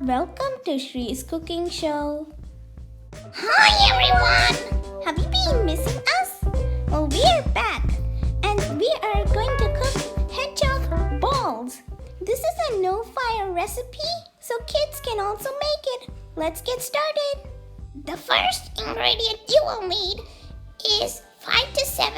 Welcome to Shree's cooking show. Hi everyone! Have you been missing us? Well, we are back and we are going to cook hedgehog balls. This is a no-fire recipe, so kids can also make it. Let's get started. The first ingredient you will need is 5 to 7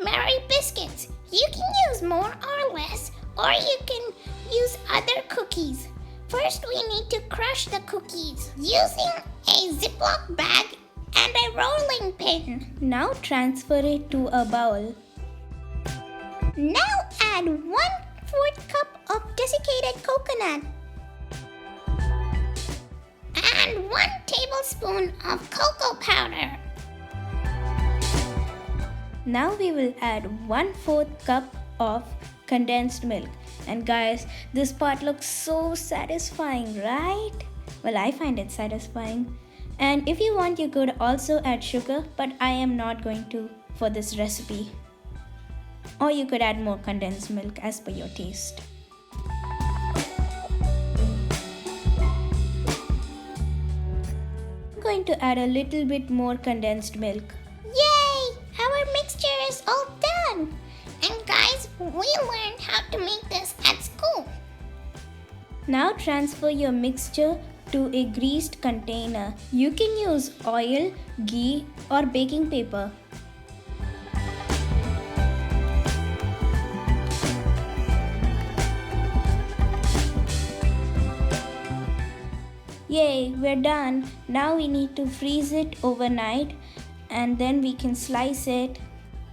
Mary biscuits. You can use more or less, or you can use other cookies. First, we need to crush the cookies using a Ziploc bag and a rolling pin. Now transfer it to a bowl. Now add 1/4 cup of desiccated coconut and 1 tablespoon of cocoa powder. Now we will add 1/4 cup of condensed milk. And guys, this part looks so satisfying, right? Well, I find it satisfying. And if you want, you could also add sugar, but I am not going to for this recipe. Or you could add more condensed milk as per your taste. I'm going to add a little bit more condensed milk. Yay! Our mixture is all done. And guys, we learned how to make this at school. Now transfer your mixture to a greased container. You can use oil, ghee, or baking paper. Yay, we're done. Now we need to freeze it overnight and then we can slice it.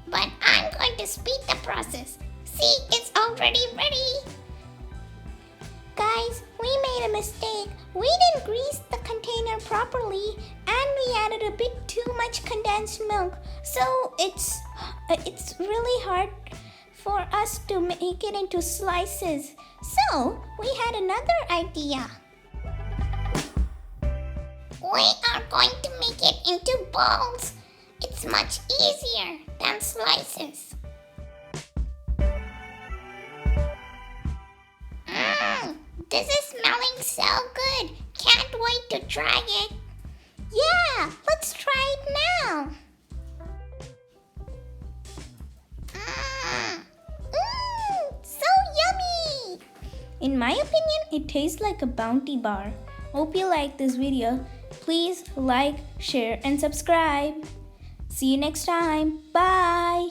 But I'm going to speed the process. See, it's already ready. Guys, we made a mistake. We didn't grease the container properly and we added a bit too much condensed milk. So it's really hard for us to make it into slices. So we had another idea. We are going to make it into balls. It's much easier than slices. This is smelling so good. Can't wait to try it. Yeah, let's try it now. So yummy. In my opinion, it tastes like a Bounty bar. Hope you like this video. Please like, share, and subscribe. See you next time. Bye.